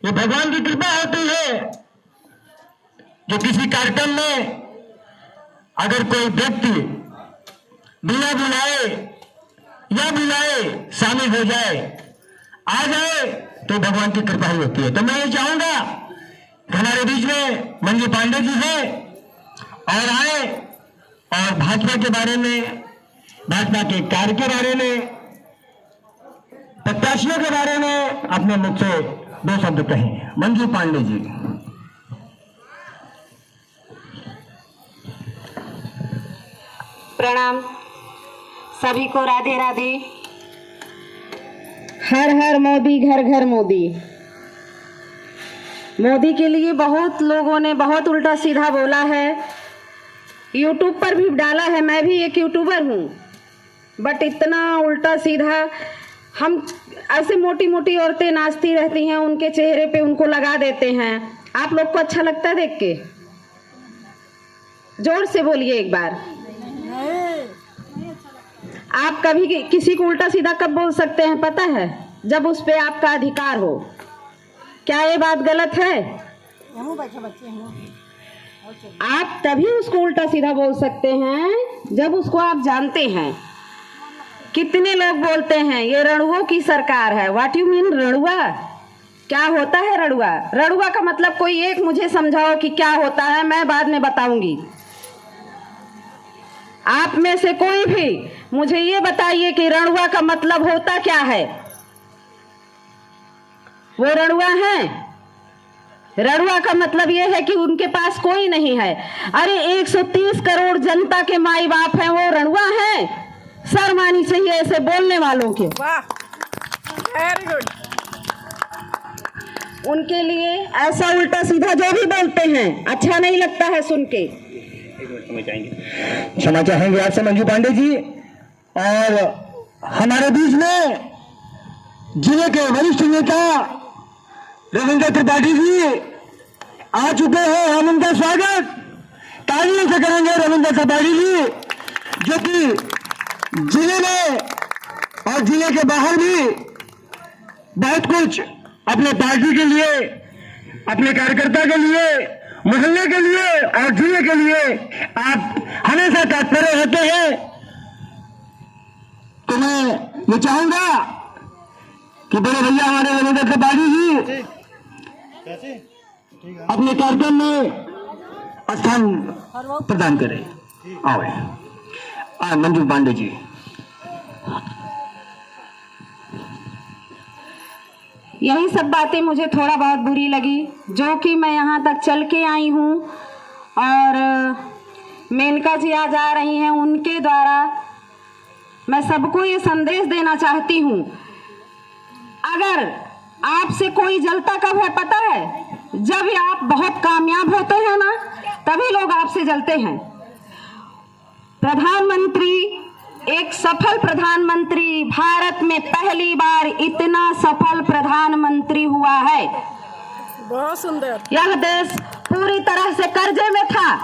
ये भगवान की कृपा होती है जो किसी कार्यक्रम में अगर कोई व्यक्ति बिना बुलाए या बुलाए शामिल हो जाए, आ जाए, तो भगवान की कृपा ही होती है। तो मैं ये चाहूंगा कि हमारे बीच में मंजू पांडे जी हैं और आए और भाजपा के बारे में, भाजपा के कार्य के बारे में, प्रत्याशियों के बारे में अपने मुख से 2 शब्द कहें। मंजू पांडे जी। प्रणाम सभी को, राधे राधे। हर हर मोदी, घर घर मोदी। मोदी के लिए बहुत लोगों ने बहुत उल्टा सीधा बोला है, यूट्यूब पर भी डाला है, मैं भी एक यूट्यूबर हूँ, बट इतना उल्टा सीधा। हम ऐसे मोटी मोटी औरतें नाचती रहती हैं, उनके चेहरे पे उनको लगा देते हैं। आप लोग को अच्छा लगता है देख के? जोर से बोलिए एक बार। आप कभी किसी को उल्टा सीधा कब बोल सकते हैं पता है? जब उस पे आपका अधिकार हो। क्या ये बात गलत है? आप तभी उसको उल्टा सीधा बोल सकते हैं जब उसको आप जानते हैं। कितने लोग बोलते हैं ये रणुओं की सरकार है। व्हाट यू मीन रणुआ? क्या होता है रणुआ? रणुआ का मतलब कोई एक मुझे समझाओ कि क्या होता है, मैं बाद में बताऊंगी। आप में से कोई भी मुझे ये बताइए कि रणुआ का मतलब होता क्या है? वो रणुआ है? रणुआ का मतलब ये है कि उनके पास कोई नहीं है। अरे 130 करोड़ जनता के माई बाप हैं, वो रणुआ हैं? शर्म आनी चाहिए ऐसे बोलने वालों के। वाह, वेरी गुड। उनके लिए ऐसा उल्टा सीधा जो भी बोलते हैं अच्छा नहीं लगता है सुन के। क्षमा चाहेंगे आपसे मंजू पांडे जी। और हमारे बीच में जिले के वरिष्ठ नेता रविंद्र त्रिपाठी जी आ चुके हैं। हम उनका स्वागत तालियों से करेंगे। रविंद्र त्रिपाठी जी जो कि जिले में और जिले के बाहर भी बहुत कुछ अपने पार्टी के लिए, अपने कार्यकर्ता के लिए, मोहल्ले के लिए और जिले के लिए आप हमेशा तत्पर रहते हैं। तो मैं ये चाहूंगा कि बड़े भैया हमारे रविंद्र त्रिपाठी जी अपने कार्यक्रम में स्थान प्रदान करें। आओ मंजू पांडे जी। यही सब बातें मुझे थोड़ा बहुत बुरी लगी, जो कि मैं यहाँ तक चल के आई हूँ और मेनका जी आज आ रही हैं, उनके द्वारा मैं सबको ये संदेश देना चाहती हूँ। अगर आपसे कोई जलता कब है पता है? जब आप बहुत कामयाब होते हैं ना, तभी लोग आपसे जलते हैं। प्रधानमंत्री, एक सफल प्रधानमंत्री, भारत में पहली बार इतना सफल प्रधानमंत्री हुआ है। बहुत सुंदर। यह देश पूरी तरह से कर्जे में था।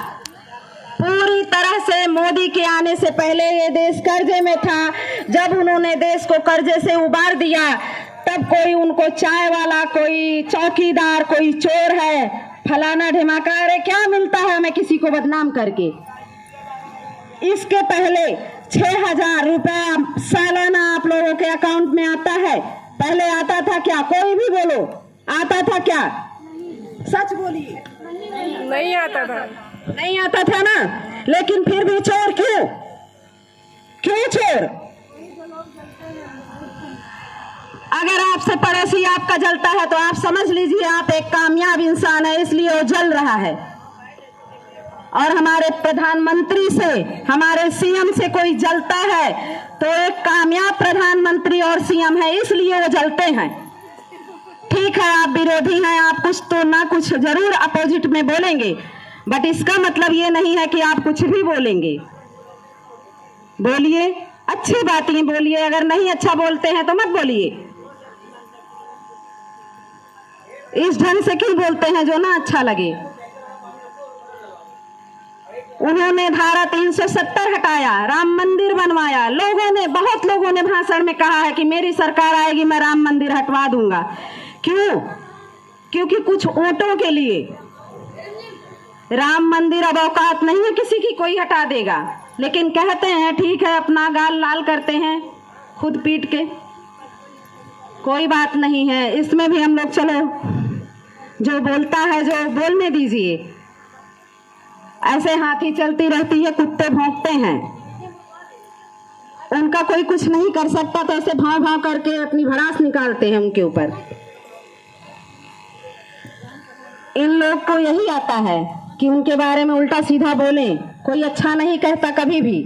पूरी तरह से मोदी के आने से पहले ये देश कर्जे में था। जब उन्होंने देश को कर्जे से उबार दिया, तब कोई उनको चाय वाला, कोई चौकीदार, कोई चोर है, फलाना ढिमाका, अरे क्या मिलता है हमें किसी को बदनाम करके। इसके पहले 6,000 रुपया सालाना आप लोगों के अकाउंट में आता है। पहले आता था क्या? कोई भी बोलो, आता था क्या? सच बोलिए। नहीं आता था। नहीं आता था ना, लेकिन फिर भी चोर क्यों? क्यों चोर? अगर आपसे पड़ोसी आपका जलता है तो आप समझ लीजिए आप एक कामयाब इंसान है, इसलिए वो जल रहा है। और हमारे प्रधानमंत्री से, हमारे सीएम से कोई जलता है तो एक कामयाब प्रधानमंत्री और सीएम है, इसलिए वो जलते हैं। ठीक है, आप विरोधी हैं, आप कुछ तो ना कुछ जरूर अपोजिट में बोलेंगे, बट इसका मतलब ये नहीं है कि आप कुछ भी बोलेंगे। बोलिए, अच्छी बातें बोलिए। अगर नहीं अच्छा बोलते हैं तो मत बोलिए। इस ढंग से क्यों बोलते हैं जो ना अच्छा लगे। उन्होंने धारा 370 हटाया, राम मंदिर बनवाया। लोगों ने, बहुत लोगों ने भाषण में कहा है कि मेरी सरकार आएगी मैं राम मंदिर हटवा दूंगा। क्यों? क्योंकि कुछ वोटों के लिए राम मंदिर अब औकात नहीं है किसी की, कोई हटा देगा, लेकिन कहते हैं ठीक है, अपना गाल लाल करते हैं खुद पीट के, कोई बात नहीं है। इसमें भी हम लोग चलो, जो बोलता है जो बोलने दीजिए। ऐसे हाथी चलती रहती है, कुत्ते भौंकते हैं, उनका कोई कुछ नहीं कर सकता, तो ऐसे भाव भाव करके अपनी भड़ास निकालते हैं उनके ऊपर। इन लोग को यही आता है कि उनके बारे में उल्टा सीधा बोलें, कोई अच्छा नहीं कहता कभी भी।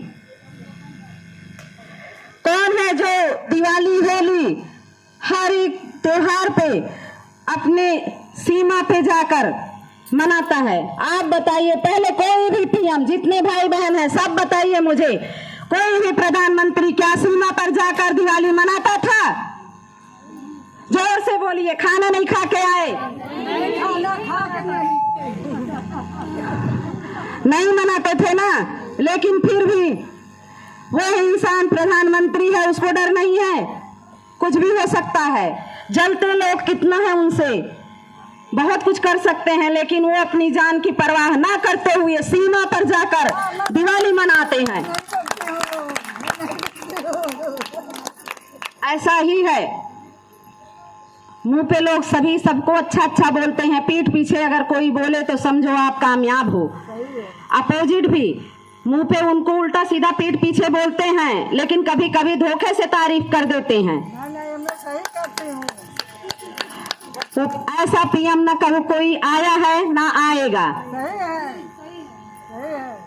कौन है जो दिवाली होली हर एक त्योहार पे अपने सीमा पे जाकर मनाता है? आप बताइए, पहले कोई भी पीएम, जितने भाई बहन हैं सब बताइए मुझे, कोई भी प्रधानमंत्री क्या सीमा पर जाकर दिवाली मनाता था? जोर से बोलिए, खाना नहीं खा के आए? नहीं मनाते थे ना, लेकिन फिर भी वो इंसान प्रधानमंत्री है, उसको डर नहीं है, कुछ भी हो सकता है। जलते लोग कितना है उनसे, बहुत कुछ कर सकते हैं, लेकिन वो अपनी जान की परवाह ना करते हुए सीमा पर जाकर दिवाली मनाते हैं। ऐसा ही है, मुंह पे लोग सभी सबको अच्छा अच्छा बोलते हैं, पीठ पीछे अगर कोई बोले तो समझो आप कामयाब हो। अपोजिट भी मुंह पे उनको उल्टा सीधा पीठ पीछे बोलते हैं, लेकिन कभी कभी धोखे से तारीफ कर देते हैं। तो ऐसा पीएम न कभी कोई आया है ना आएगा।